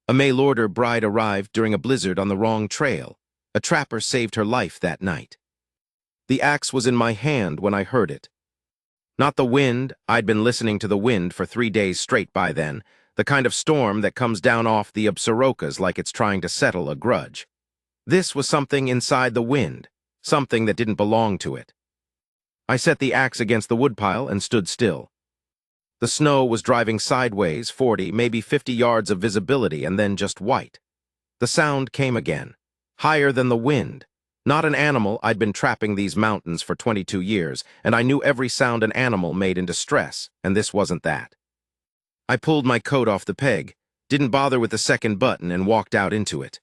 A mail-order bride arrived during a blizzard on the wrong trail. A trapper saved her life that night. The axe was in my hand when I heard it. Not the wind, I'd been listening to the wind for 3 days straight by then, the kind of storm that comes down off the Absarokas like it's trying to settle a grudge. This was something inside the wind, something that didn't belong to it. I set the axe against the woodpile and stood still. The snow was driving sideways, 40, maybe 50 yards of visibility, and then just white. The sound came again, higher than the wind. Not an animal. I'd been trapping these mountains for 22 years, and I knew every sound an animal made in distress, and this wasn't that. I pulled my coat off the peg, didn't bother with the second button, and walked out into it.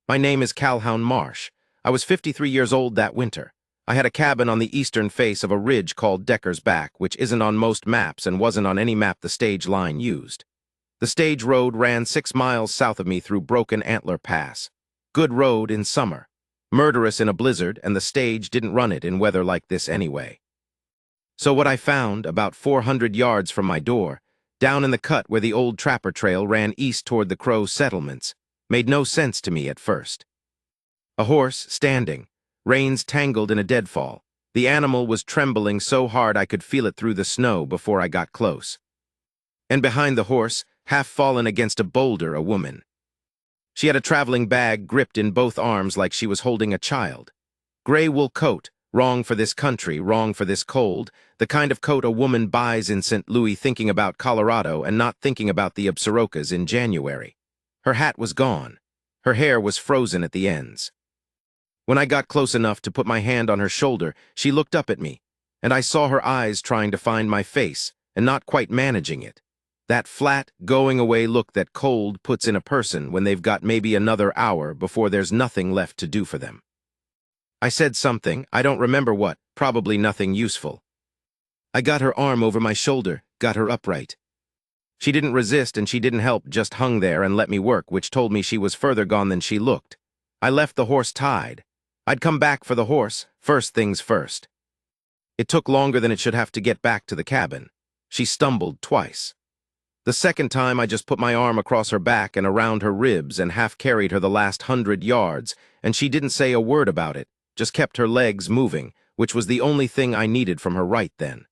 My name is Calhoun Marsh. I was 53 years old that winter. I had a cabin on the eastern face of a ridge called Decker's Back, which isn't on most maps and wasn't on any map the stage line used. The stage road ran 6 miles south of me through Broken Antler Pass. Good road in summer. Murderous in a blizzard, and the stage didn't run it in weather like this anyway. So what I found, about 400 yards from my door, down in the cut where the old trapper trail ran east toward the Crow settlements, made no sense to me at first. A horse standing, reins tangled in a deadfall. The animal was trembling so hard I could feel it through the snow before I got close. And behind the horse, half fallen against a boulder, a woman. She had a traveling bag gripped in both arms like she was holding a child. Gray wool coat, wrong for this country, wrong for this cold, the kind of coat a woman buys in St. Louis thinking about Colorado and not thinking about the Absarokas in January. Her hat was gone. Her hair was frozen at the ends. When I got close enough to put my hand on her shoulder, she looked up at me, and I saw her eyes trying to find my face and not quite managing it. That flat, going-away look that cold puts in a person when they've got maybe another hour before there's nothing left to do for them. I said something, I don't remember what, probably nothing useful. I got her arm over my shoulder, got her upright. She didn't resist and she didn't help, just hung there and let me work, which told me she was further gone than she looked. I left the horse tied. I'd come back for the horse, first things first. It took longer than it should have to get back to the cabin. She stumbled twice. The second time I just put my arm across her back and around her ribs and half-carried her the last 100 yards, and she didn't say a word about it, just kept her legs moving, which was the only thing I needed from her right then.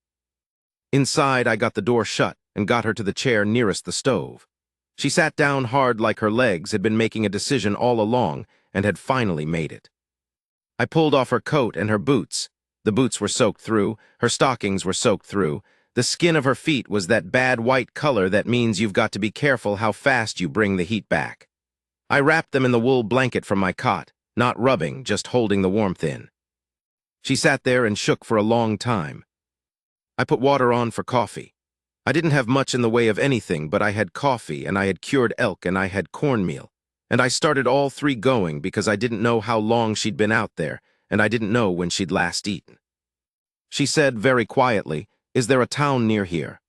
Inside, I got the door shut and got her to the chair nearest the stove. She sat down hard like her legs had been making a decision all along and had finally made it. I pulled off her coat and her boots. The boots were soaked through, her stockings were soaked through. The skin of her feet was that bad white color that means you've got to be careful how fast you bring the heat back. I wrapped them in the wool blanket from my cot, not rubbing, just holding the warmth in. She sat there and shook for a long time. I put water on for coffee. I didn't have much in the way of anything, but I had coffee, and I had cured elk, and I had cornmeal. And I started all 3 going because I didn't know how long she'd been out there, and I didn't know when she'd last eaten. She said very quietly, "Is there a town near here?"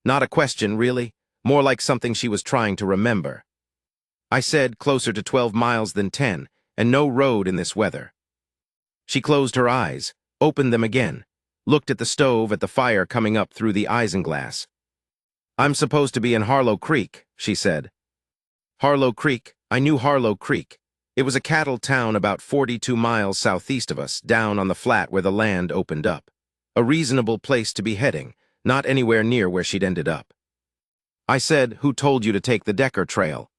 Not a question, really, more like something she was trying to remember. I said closer to 12 miles than 10, and no road in this weather. She closed her eyes, opened them again, looked at the stove, at the fire coming up through the isinglass. "I'm supposed to be in Harlow Creek," she said. Harlow Creek, I knew Harlow Creek. It was a cattle town about 42 miles southeast of us, down on the flat where the land opened up. A reasonable place to be heading, not anywhere near where she'd ended up. I said, "Who told you to take the Decker trail?"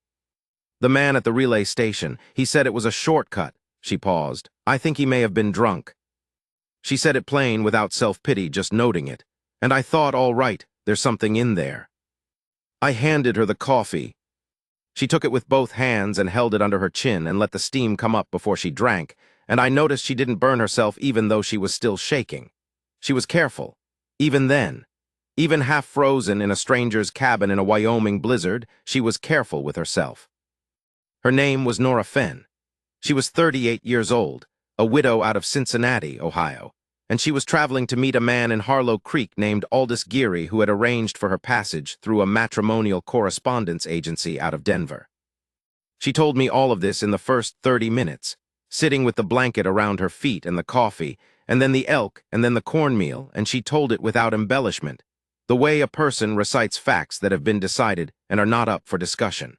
"The man at the relay station. He said it was a shortcut." She paused. "I think he may have been drunk." She said it plain, without self-pity, just noting it. And I thought, all right, there's something in there. I handed her the coffee. She took it with both hands and held it under her chin and let the steam come up before she drank, and I noticed she didn't burn herself even though she was still shaking. She was careful. Even then, even half frozen in a stranger's cabin in a Wyoming blizzard, she was careful with herself. Her name was Nora Fenn. She was 38 years old, a widow out of Cincinnati, Ohio, and she was traveling to meet a man in Harlow Creek named Aldous Geary who had arranged for her passage through a matrimonial correspondence agency out of Denver. She told me all of this in the first 30 minutes, sitting with the blanket around her feet and the coffee, and then the elk, and then the cornmeal, and she told it without embellishment, the way a person recites facts that have been decided and are not up for discussion.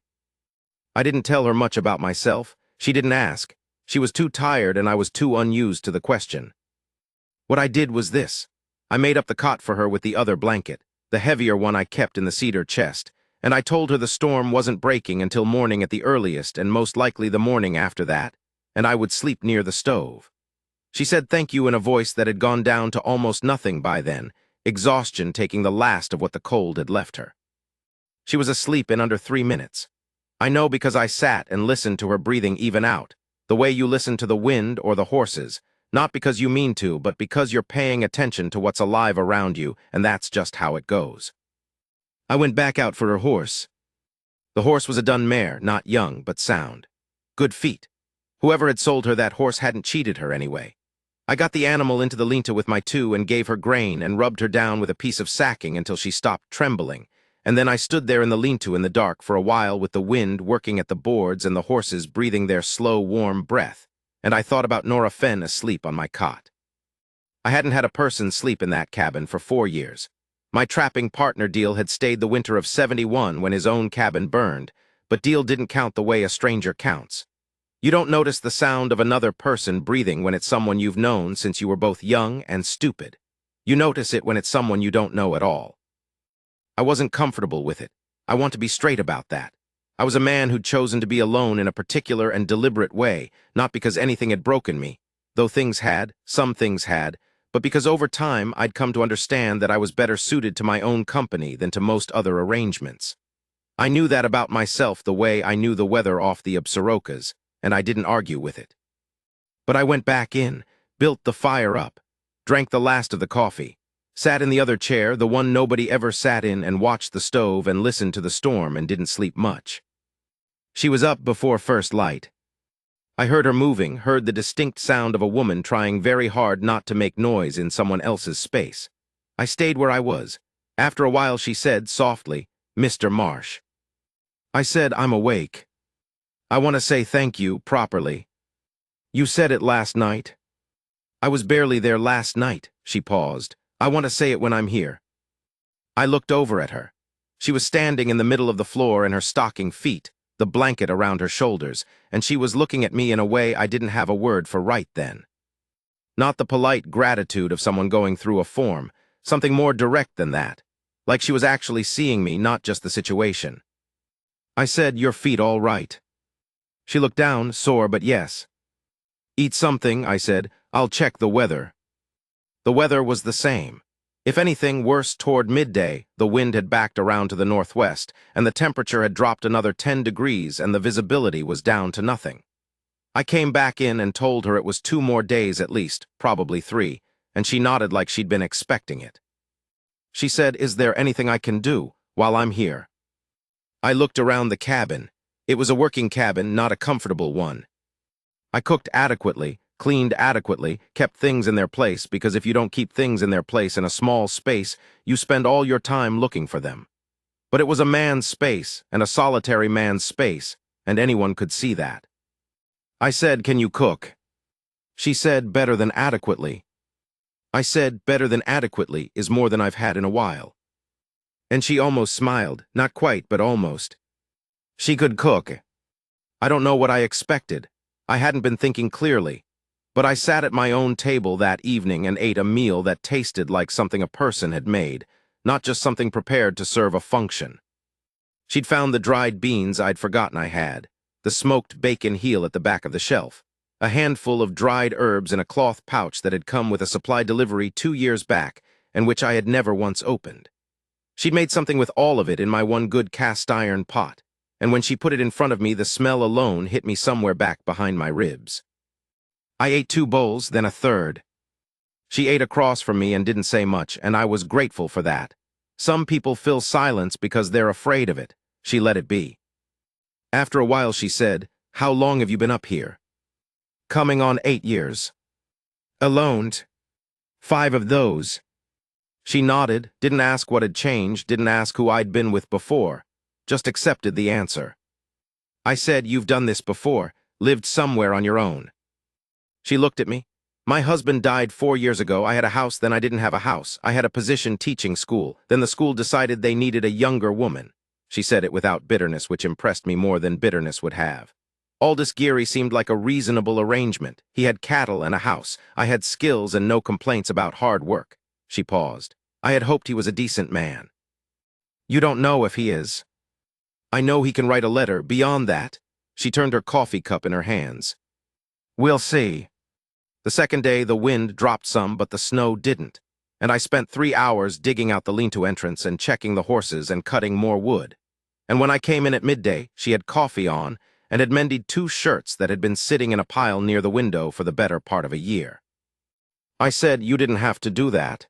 I didn't tell her much about myself. She didn't ask. She was too tired and I was too unused to the question. What I did was this. I made up the cot for her with the other blanket, the heavier one I kept in the cedar chest, and I told her the storm wasn't breaking until morning at the earliest and most likely the morning after that, and I would sleep near the stove. She said thank you in a voice that had gone down to almost nothing by then, exhaustion taking the last of what the cold had left her. She was asleep in under 3 minutes. I know because I sat and listened to her breathing even out, the way you listen to the wind or the horses, not because you mean to, but because you're paying attention to what's alive around you, and that's just how it goes. I went back out for her horse. The horse was a dun mare, not young, but sound. Good feet. Whoever had sold her that horse hadn't cheated her anyway. I got the animal into the lean-to with my two and gave her grain and rubbed her down with a piece of sacking until she stopped trembling, and then I stood there in the lean-to in the dark for a while with the wind working at the boards and the horses breathing their slow, warm breath, and I thought about Nora Fenn asleep on my cot. I hadn't had a person sleep in that cabin for 4 years. My trapping partner Deal had stayed the winter of '71 when his own cabin burned, but Deal didn't count the way a stranger counts. You don't notice the sound of another person breathing when it's someone you've known since you were both young and stupid. You notice it when it's someone you don't know at all. I wasn't comfortable with it. I want to be straight about that. I was a man who'd chosen to be alone in a particular and deliberate way, not because anything had broken me, though some things had, but because over time I'd come to understand that I was better suited to my own company than to most other arrangements. I knew that about myself the way I knew the weather off the Absarokas, and I didn't argue with it. But I went back in, built the fire up, drank the last of the coffee, sat in the other chair, the one nobody ever sat in, and watched the stove and listened to the storm and didn't sleep much. She was up before first light. I heard her moving, heard the distinct sound of a woman trying very hard not to make noise in someone else's space. I stayed where I was. After a while she said, softly, "Mr. Marsh." I said, "I'm awake. I want to say thank you, properly." "You said it last night." "I was barely there last night," she paused. "I want to say it when I'm here." I looked over at her. She was standing in the middle of the floor in her stocking feet, the blanket around her shoulders, and she was looking at me in a way I didn't have a word for right then. Not the polite gratitude of someone going through a form, something more direct than that, like she was actually seeing me, not just the situation. I said, "Your feet all right?" She looked down, sore but yes. "Eat something," I said. "I'll check the weather." The weather was the same. If anything, worse toward midday, the wind had backed around to the northwest, and the temperature had dropped another 10 degrees and the visibility was down to nothing. I came back in and told her it was 2 more days at least, probably 3, and she nodded like she'd been expecting it. She said, "Is there anything I can do while I'm here?" I looked around the cabin. It was a working cabin, not a comfortable one. I cooked adequately, cleaned adequately, kept things in their place, because if you don't keep things in their place in a small space, you spend all your time looking for them. But it was a man's space, and a solitary man's space, and anyone could see that. I said, "Can you cook?" She said, "Better than adequately." I said, "Better than adequately is more than I've had in a while." And she almost smiled, not quite, but almost. She could cook. I don't know what I expected. I hadn't been thinking clearly. But I sat at my own table that evening and ate a meal that tasted like something a person had made, not just something prepared to serve a function. She'd found the dried beans I'd forgotten I had, the smoked bacon heel at the back of the shelf, a handful of dried herbs in a cloth pouch that had come with a supply delivery 2 years back and which I had never once opened. She'd made something with all of it in my one good cast-iron pot, and when she put it in front of me, the smell alone hit me somewhere back behind my ribs. I ate 2 bowls, then a third. She ate across from me and didn't say much, and I was grateful for that. Some people fill silence because they're afraid of it. She let it be. After a while she said, "How long have you been up here?" "Coming on 8 years. Alone. 5 of those." She nodded, didn't ask what had changed, didn't ask who I'd been with before, just accepted the answer. I said, "You've done this before, lived somewhere on your own." She looked at me. "My husband died 4 years ago. I had a house, then I didn't have a house. I had a position teaching school. Then the school decided they needed a younger woman. She said it without bitterness, which impressed me more than bitterness would have. Aldous Geary seemed like a reasonable arrangement. He had cattle and a house. I had skills and no complaints about hard work. She paused. I had hoped he was a decent man. You don't know if he is. I know he can write a letter. Beyond that, she turned her coffee cup in her hands. We'll see. The second day, the wind dropped some, but the snow didn't, and I spent 3 hours digging out the lean-to entrance and checking the horses and cutting more wood. And when I came in at midday, she had coffee on and had mended 2 shirts that had been sitting in a pile near the window for the better part of a year. I said, you didn't have to do that.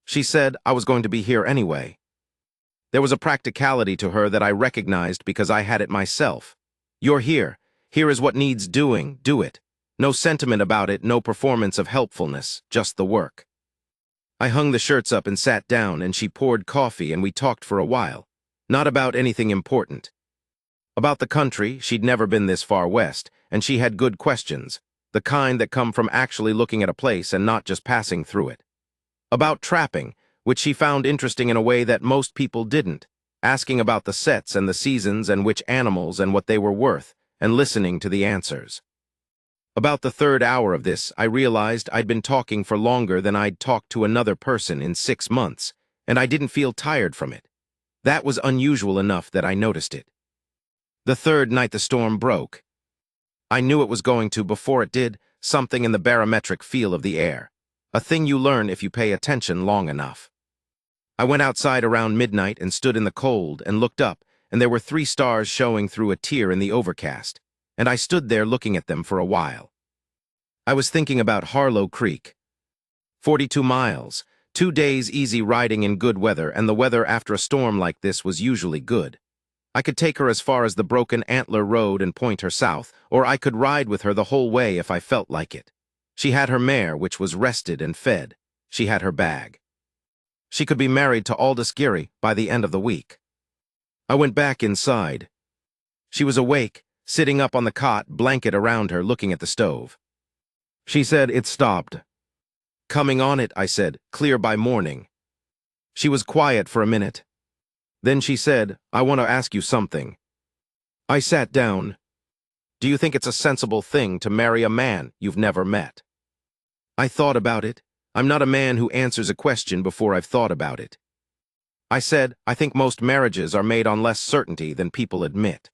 She said I was going to be here anyway. There was a practicality to her that I recognized because I had it myself. You're here. Here is what needs doing. Do it. No sentiment about it, no performance of helpfulness, just the work. I hung the shirts up and sat down, and she poured coffee, and we talked for a while. Not about anything important. About the country. She'd never been this far west, and she had good questions, the kind that come from actually looking at a place and not just passing through it. About trapping, which she found interesting in a way that most people didn't, asking about the sets and the seasons and which animals and what they were worth, and listening to the answers. About the 3rd hour of this, I realized I'd been talking for longer than I'd talked to another person in 6 months, and I didn't feel tired from it. That was unusual enough that I noticed it. The 3rd night the storm broke. I knew it was going to before it did, something in the barometric feel of the air. A thing you learn if you pay attention long enough. I went outside around midnight and stood in the cold and looked up, and there were 3 stars showing through a tear in the overcast, and I stood there looking at them for a while. I was thinking about Harlow Creek. 42 miles, 2 days easy riding in good weather, and the weather after a storm like this was usually good. I could take her as far as the Broken Antler Road and point her south, or I could ride with her the whole way if I felt like it. She had her mare, which was rested and fed. She had her bag. She could be married to Aldous Geary by the end of the week. I went back inside. She was awake, sitting up on the cot, blanket around her, looking at the stove. She said it stopped. Coming on it, I said, clear by morning. She was quiet for a minute. Then she said, I want to ask you something. I sat down. Do you think it's a sensible thing to marry a man you've never met? I thought about it. I'm not a man who answers a question before I've thought about it. I said, I think most marriages are made on less certainty than people admit.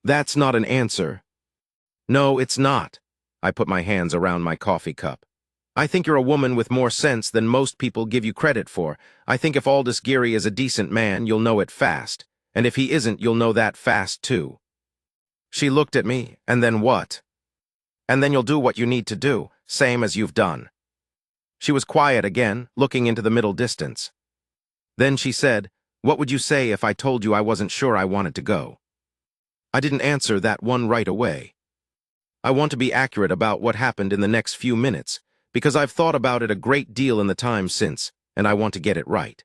That's not an answer. No, it's not. I put my hands around my coffee cup. I think you're a woman with more sense than most people give you credit for. I think if Aldous Geary is a decent man, you'll know it fast. And if he isn't, you'll know that fast, too. She looked at me, and then what? And then you'll do what you need to do, same as you've done. She was quiet again, looking into the middle distance. Then she said, what would you say if I told you I wasn't sure I wanted to go? I didn't answer that one right away. I want to be accurate about what happened in the next few minutes, because I've thought about it a great deal in the time since, and I want to get it right.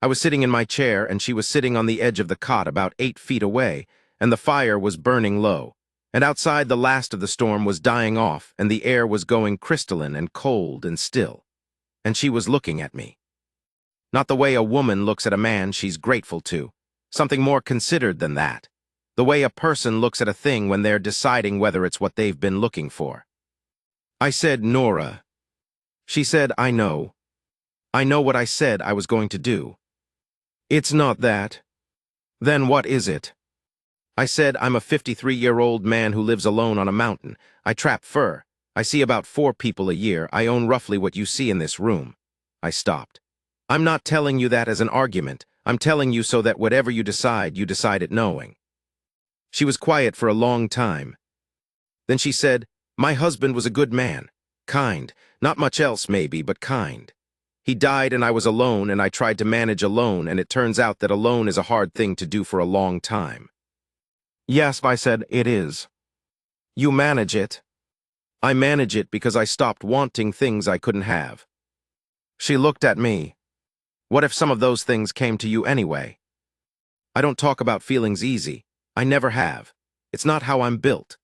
I was sitting in my chair, and she was sitting on the edge of the cot about 8 feet away, and the fire was burning low, and outside the last of the storm was dying off, and the air was going crystalline and cold and still. And she was looking at me. Not the way a woman looks at a man she's grateful to, something more considered than that. The way a person looks at a thing when they're deciding whether it's what they've been looking for. I said, Nora. She said, I know. I know what I said I was going to do. It's not that. Then what is it? I said, I'm a 53-year-old man who lives alone on a mountain. I trap fur. I see about 4 people a year. I own roughly what you see in this room. I stopped. I'm not telling you that as an argument. I'm telling you so that whatever you decide it knowing. She was quiet for a long time. Then she said, my husband was a good man. Kind. Not much else, maybe, but kind. He died and I was alone, and I tried to manage alone, and it turns out that alone is a hard thing to do for a long time. Yes, I said, it is. You manage it. I manage it because I stopped wanting things I couldn't have. She looked at me. What if some of those things came to you anyway? I don't talk about feelings easy. I never have. It's not how I'm built.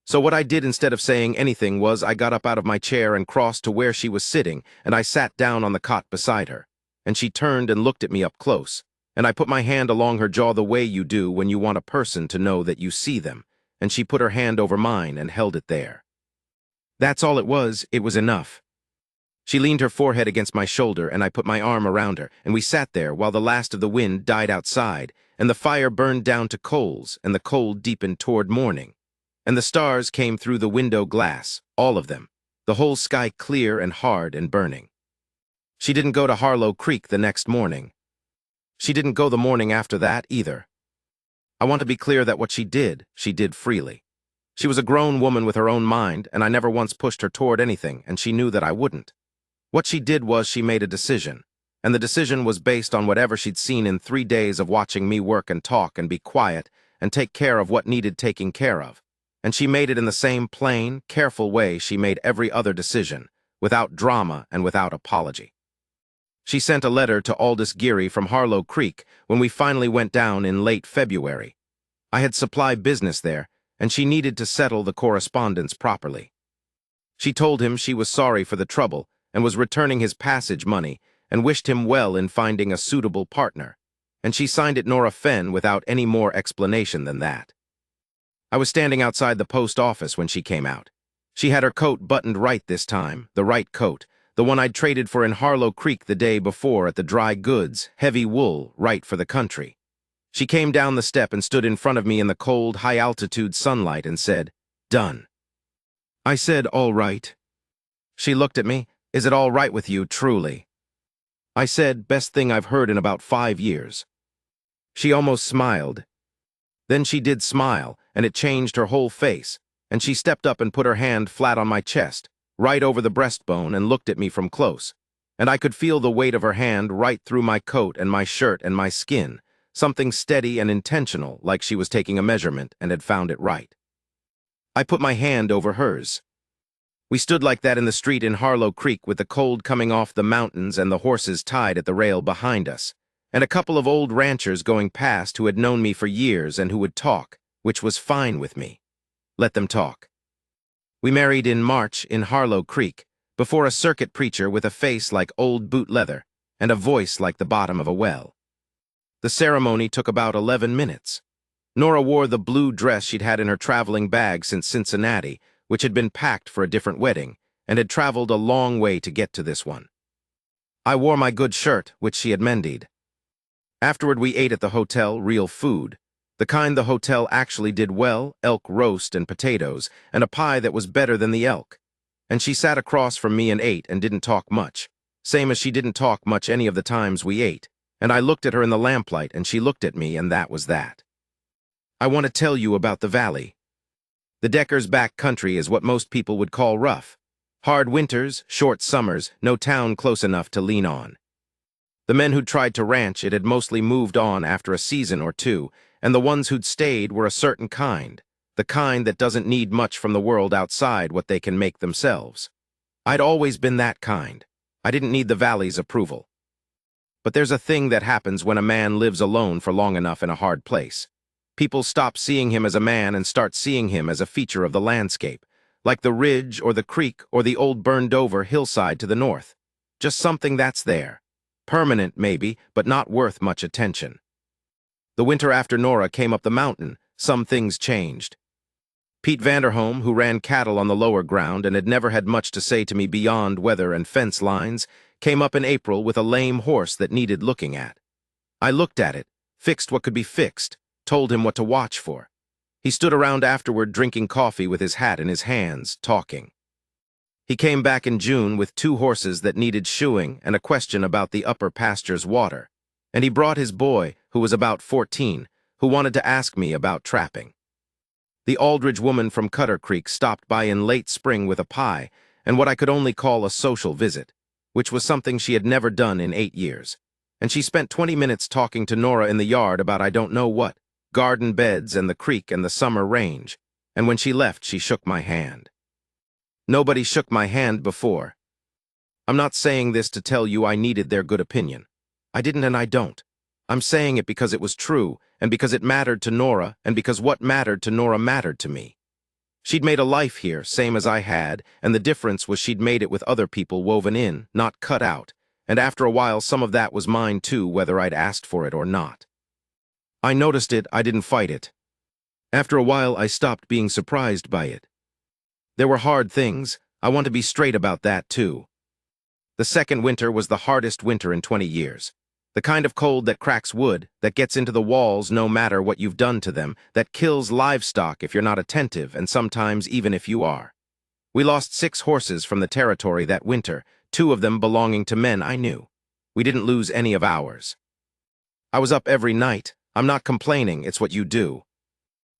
So what I did instead of saying anything was I got up out of my chair and crossed to where she was sitting, and I sat down on the cot beside her. And she turned and looked at me up close, and I put my hand along her jaw the way you do when you want a person to know that you see them, and she put her hand over mine and held it there. That's all it was enough. She leaned her forehead against my shoulder, and I put my arm around her, and we sat there while the last of the wind died outside, and the fire burned down to coals, and the cold deepened toward morning. And the stars came through the window glass, all of them, the whole sky clear and hard and burning. She didn't go to Harlow Creek the next morning. She didn't go the morning after that either. I want to be clear that what she did freely. She was a grown woman with her own mind, and I never once pushed her toward anything, and she knew that I wouldn't. What she did was she made a decision, and the decision was based on whatever she'd seen in 3 days of watching me work and talk and be quiet and take care of what needed taking care of. And she made it in the same plain, careful way she made every other decision, without drama and without apology. She sent a letter to Aldous Geary from Harlow Creek when we finally went down in late February. I had supply business there, and she needed to settle the correspondence properly. She told him she was sorry for the trouble and was returning his passage money and wished him well in finding a suitable partner, and she signed it Nora Fenn without any more explanation than that. I was standing outside the post office when she came out. She had her coat buttoned right this time, the right coat, the one I'd traded for in Harlow Creek the day before at the dry goods, heavy wool, right for the country. She came down the step and stood in front of me in the cold, high-altitude sunlight and said, "Done." I said, "All right." She looked at me. "Is it all right with you, truly?" I said, "Best thing I've heard in about 5 years." She almost smiled. Then she did smile, and it changed her whole face, and she stepped up and put her hand flat on my chest, right over the breastbone, and looked at me from close. And I could feel the weight of her hand right through my coat and my shirt and my skin, something steady and intentional, like she was taking a measurement and had found it right. I put my hand over hers. We stood like that in the street in Harlow Creek with the cold coming off the mountains and the horses tied at the rail behind us, and a couple of old ranchers going past who had known me for years and who would talk, which was fine with me. Let them talk. We married in March in Harlow Creek, before a circuit preacher with a face like old boot leather and a voice like the bottom of a well. The ceremony took about 11 minutes. Nora wore the blue dress she'd had in her traveling bag since Cincinnati, which had been packed for a different wedding, and had traveled a long way to get to this one. I wore my good shirt, which she had mended. Afterward we ate at the hotel real food, the kind the hotel actually did well, elk roast and potatoes, and a pie that was better than the elk. And she sat across from me and ate and didn't talk much, same as she didn't talk much any of the times we ate, and I looked at her in the lamplight and she looked at me, and that was that. I want to tell you about the valley. The Deckers' back country is what most people would call rough. Hard winters, short summers, no town close enough to lean on. The men who'd tried to ranch it had mostly moved on after a season or two, and the ones who'd stayed were a certain kind, the kind that doesn't need much from the world outside what they can make themselves. I'd always been that kind. I didn't need the valley's approval. But there's a thing that happens when a man lives alone for long enough in a hard place. People stop seeing him as a man and start seeing him as a feature of the landscape, like the ridge or the creek or the old burned-over hillside to the north. Just something that's there. Permanent, maybe, but not worth much attention. The winter after Nora came up the mountain, some things changed. Pete Vanderhoem, who ran cattle on the lower ground and had never had much to say to me beyond weather and fence lines, came up in April with a lame horse that needed looking at. I looked at it, fixed what could be fixed, told him what to watch for. He stood around afterward drinking coffee with his hat in his hands, talking. He came back in June with 2 horses that needed shoeing and a question about the upper pasture's water, and he brought his boy, who was about 14, who wanted to ask me about trapping. The Aldridge woman from Cutter Creek stopped by in late spring with a pie and what I could only call a social visit, which was something she had never done in 8 years, and she spent 20 minutes talking to Nora in the yard about I don't know what, garden beds and the creek and the summer range, and when she left she shook my hand. Nobody shook my hand before. I'm not saying this to tell you I needed their good opinion. I didn't and I don't. I'm saying it because it was true, and because it mattered to Nora, and because what mattered to Nora mattered to me. She'd made a life here, same as I had, and the difference was she'd made it with other people woven in, not cut out, and after a while some of that was mine too, whether I'd asked for it or not. I noticed it, I didn't fight it. After a while I stopped being surprised by it. There were hard things, I want to be straight about that too. The second winter was the hardest winter in 20 years. The kind of cold that cracks wood, that gets into the walls no matter what you've done to them, that kills livestock if you're not attentive, and sometimes even if you are. We lost 6 horses from the territory that winter, 2 of them belonging to men I knew. We didn't lose any of ours. I was up every night. I'm not complaining, it's what you do.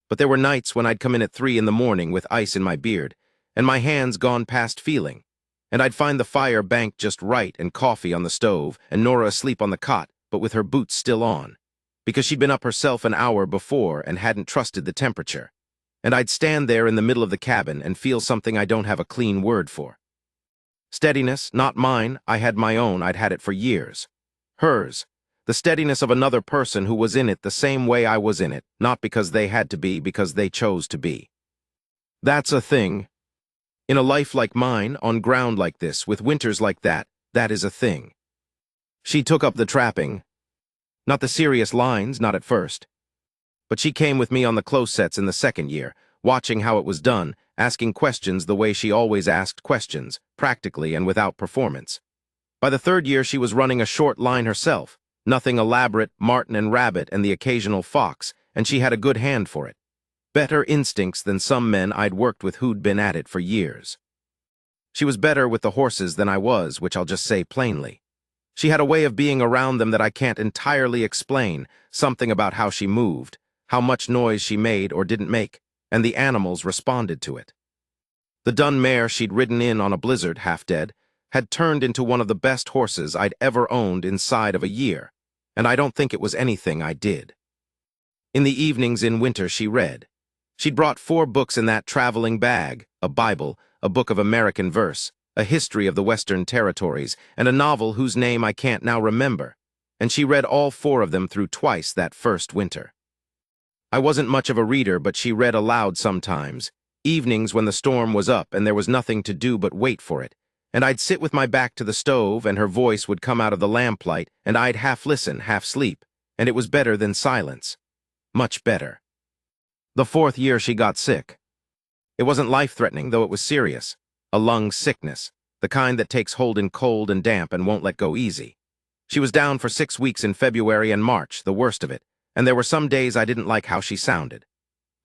But there were nights when I'd come in at 3 in the morning with ice in my beard, and my hands gone past feeling, and I'd find the fire banked just right and coffee on the stove, and Nora asleep on the cot, but with her boots still on, because she'd been up herself an hour before and hadn't trusted the temperature. And I'd stand there in the middle of the cabin and feel something I don't have a clean word for. Steadiness, not mine, I had my own, I'd had it for years. Hers, the steadiness of another person who was in it the same way I was in it, not because they had to be, because they chose to be. That's a thing. In a life like mine, on ground like this, with winters like that, that is a thing. She took up the trapping. Not the serious lines, not at first. But she came with me on the close sets in the second year, watching how it was done, asking questions the way she always asked questions, practically and without performance. By the third year she was running a short line herself, nothing elaborate, marten and rabbit and the occasional fox, and she had a good hand for it. Better instincts than some men I'd worked with who'd been at it for years. She was better with the horses than I was, which I'll just say plainly. She had a way of being around them that I can't entirely explain, something about how she moved, how much noise she made or didn't make, and the animals responded to it. The dun mare she'd ridden in on a blizzard, half dead, had turned into one of the best horses I'd ever owned inside of a year, and I don't think it was anything I did. In the evenings in winter she read. She'd brought 4 books in that traveling bag, a Bible, a book of American verse, a history of the Western Territories, and a novel whose name I can't now remember, and she read all 4 of them through twice that first winter. I wasn't much of a reader, but she read aloud sometimes, evenings when the storm was up and there was nothing to do but wait for it, and I'd sit with my back to the stove and her voice would come out of the lamplight and I'd half listen, half sleep, and it was better than silence. Much better. The 4th year she got sick. It wasn't life-threatening, though it was serious. A lung sickness, the kind that takes hold in cold and damp and won't let go easy. She was down for 6 weeks in February and March, the worst of it, and there were some days I didn't like how she sounded.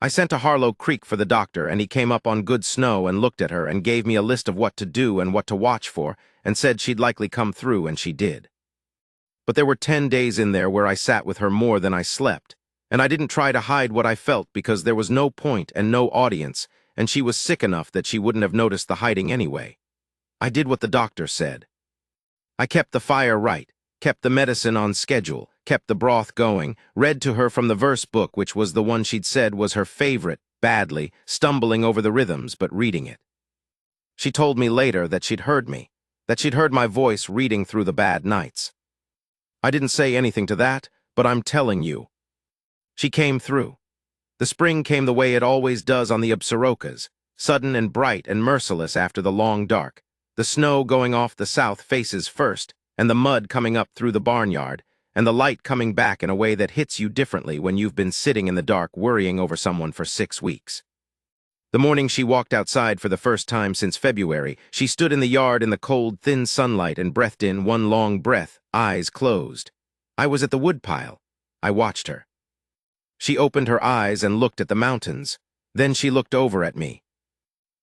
I sent to Harlow Creek for the doctor, and he came up on good snow and looked at her and gave me a list of what to do and what to watch for, and said she'd likely come through, and she did. But there were 10 days in there where I sat with her more than I slept, and I didn't try to hide what I felt because there was no point and no audience, and she was sick enough that she wouldn't have noticed the hiding anyway. I did what the doctor said. I kept the fire right, kept the medicine on schedule, kept the broth going, read to her from the verse book, which was the one she'd said was her favorite, badly, stumbling over the rhythms, but reading it. She told me later that she'd heard me, that she'd heard my voice reading through the bad nights. I didn't say anything to that, but I'm telling you. She came through. The spring came the way it always does on the Absarokas, sudden and bright and merciless after the long dark, the snow going off the south faces first, and the mud coming up through the barnyard, and the light coming back in a way that hits you differently when you've been sitting in the dark worrying over someone for 6 weeks. The morning she walked outside for the first time since February, she stood in the yard in the cold, thin sunlight and breathed in one long breath, eyes closed. I was at the woodpile. I watched her. She opened her eyes and looked at the mountains. Then she looked over at me.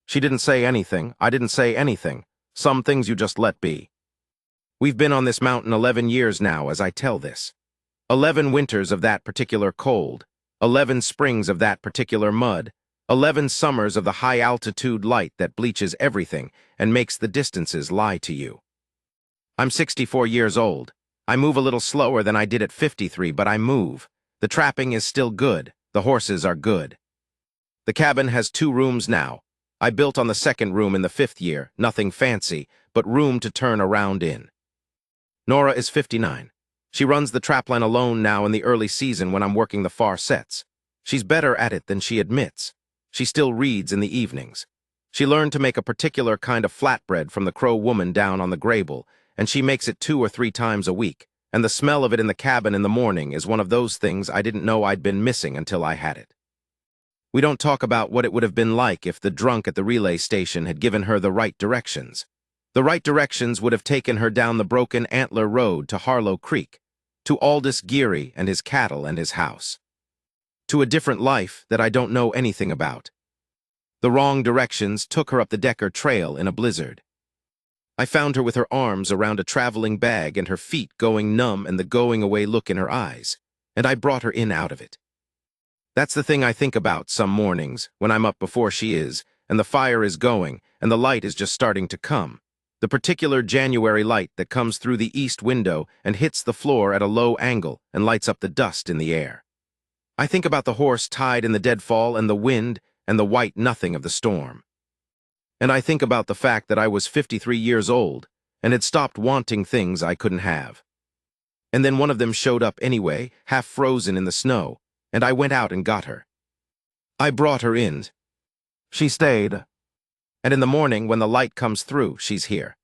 She didn't say anything. I didn't say anything. Some things you just let be. We've been on this mountain 11 years now as I tell this. 11 winters of that particular cold. 11 springs of that particular mud. 11 summers of the high-altitude light that bleaches everything and makes the distances lie to you. I'm 64 years old. I move a little slower than I did at 53, but I move. The trapping is still good. The horses are good. The cabin has 2 rooms now. I built on the 2nd room in the 5th year, nothing fancy, but room to turn around in. Nora is 59. She runs the trapline alone now in the early season when I'm working the far sets. She's better at it than she admits. She still reads in the evenings. She learned to make a particular kind of flatbread from the Crow woman down on the Grable, and she makes it 2 or 3 times a week, and the smell of it in the cabin in the morning is one of those things I didn't know I'd been missing until I had it. We don't talk about what it would have been like if the drunk at the relay station had given her the right directions. The right directions would have taken her down the broken Antler Road to Harlow Creek, to Aldous Geary and his cattle and his house. To a different life that I don't know anything about. The wrong directions took her up the Decker Trail in a blizzard. I found her with her arms around a traveling bag and her feet going numb and the going-away look in her eyes, and I brought her in out of it. That's the thing I think about some mornings, when I'm up before she is, and the fire is going, and the light is just starting to come. The particular January light that comes through the east window and hits the floor at a low angle and lights up the dust in the air. I think about the horse tied in the deadfall and the wind and the white nothing of the storm. And I think about the fact that I was 53 years old and had stopped wanting things I couldn't have. And then one of them showed up anyway, half frozen in the snow, and I went out and got her. I brought her in. She stayed. And in the morning, when the light comes through, she's here.